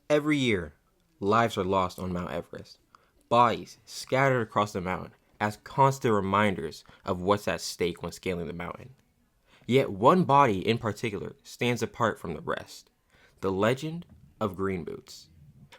Every year, lives are lost on Mount Everest. Bodies scattered across the mountain as constant reminders of what's at stake when scaling the mountain. Yet one body in particular stands apart from the rest: the legend of Green Boots.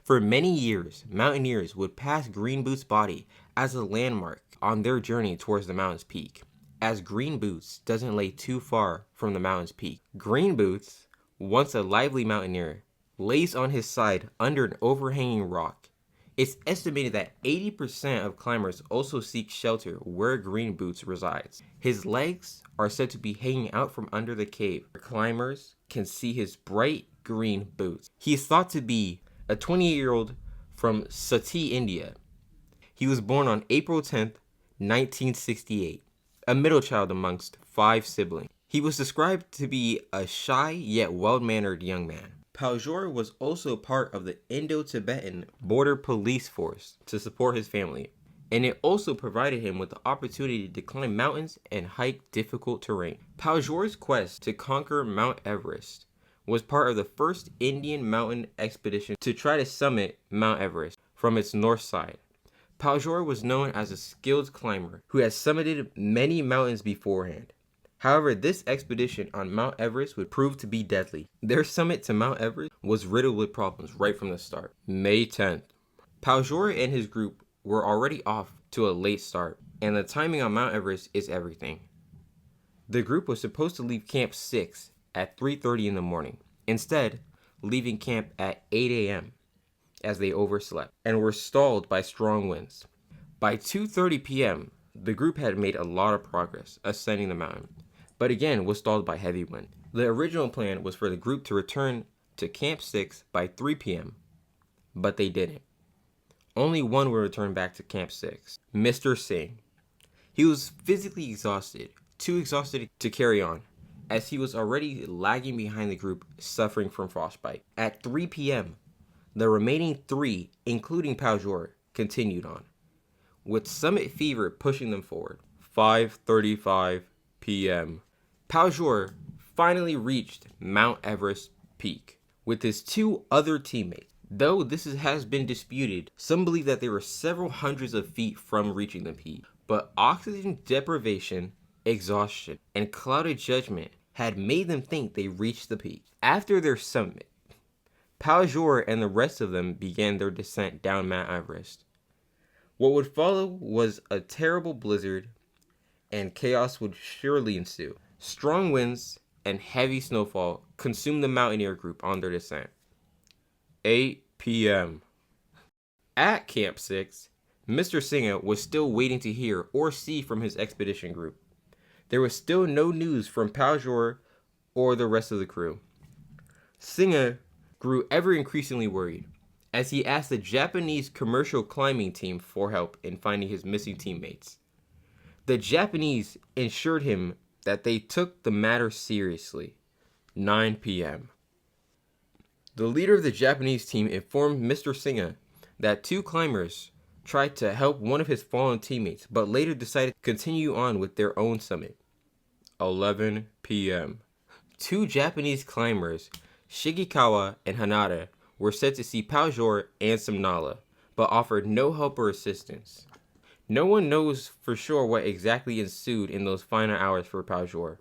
For many years, mountaineers would pass Green Boots' body as a landmark on their journey towards the mountain's peak, as Green Boots doesn't lay too far from the mountain's peak. Green Boots, once a lively mountaineer, lays on his side under an overhanging rock. It's estimated that 80% of climbers also seek shelter where Green Boots resides. His legs are said to be hanging out from under the cave, where climbers can see his bright green boots. He is thought to be a 28-year-old from Sati, India. He was born on April 10th, 1968, a middle child amongst 5 siblings. He was described to be a shy yet well-mannered young man. Paljor was also part of the Indo-Tibetan border police force to support his family, and it also provided him with the opportunity to climb mountains and hike difficult terrain. Paljor's quest to conquer Mount Everest was part of the first Indian mountain expedition to try to summit Mount Everest from its north side. Paljor was known as a skilled climber who had summited many mountains beforehand. However, this expedition on Mount Everest would prove to be deadly. Their summit to Mount Everest was riddled with problems right from the start. May 10th. Paljor and his group were already off to a late start, and the timing on Mount Everest is everything. The group was supposed to leave Camp 6 at 3:30 in the morning, instead leaving camp at 8 a.m. as they overslept and were stalled by strong winds. By 2:30 p.m., the group had made a lot of progress ascending the mountain, but again was stalled by heavy wind. The original plan was for the group to return to Camp 6 by 3 p.m., but they didn't. Only one would return back to Camp 6, Mr. Singh. He was physically exhausted, too exhausted to carry on, as he was already lagging behind the group, suffering from frostbite. At 3 p.m., the remaining 3, including Paljor, continued on, with summit fever pushing them forward. 5:35 p.m. Paljor finally reached Mount Everest peak with his 2 other teammates. Though this has been disputed, some believe that they were several hundreds of feet from reaching the peak, but oxygen deprivation, exhaustion, and clouded judgment had made them think they reached the peak. After their summit, Paljor and the rest of them began their descent down Mount Everest. What would follow was a terrible blizzard, and chaos would surely ensue. Strong winds and heavy snowfall consumed the mountaineer group on their descent. 8 p.m. At Camp 6, Mr. Singh was still waiting to hear or see from his expedition group. There was still no news from Paljor or the rest of the crew. Singh grew ever increasingly worried as he asked the Japanese commercial climbing team for help in finding his missing teammates. The Japanese assured him that they took the matter seriously. 9 p.m. The leader of the Japanese team informed Mr. Singh that 2 climbers tried to help one of his fallen teammates, but later decided to continue on with their own summit. 11 p.m. 2 Japanese climbers, Shigekawa and Hanada, were said to see Paljor and Samnala, but offered no help or assistance. No one knows for sure what exactly ensued in those final hours for Paljor.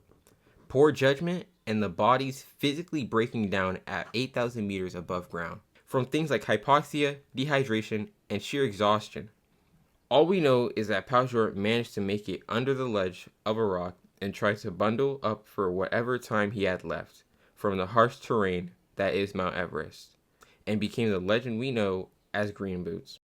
Poor judgment and the bodies physically breaking down at 8,000 meters above ground, from things like hypoxia, dehydration, and sheer exhaustion. All we know is that Paljor managed to make it under the ledge of a rock and tried to bundle up for whatever time he had left from the harsh terrain that is Mount Everest, and became the legend we know as Green Boots.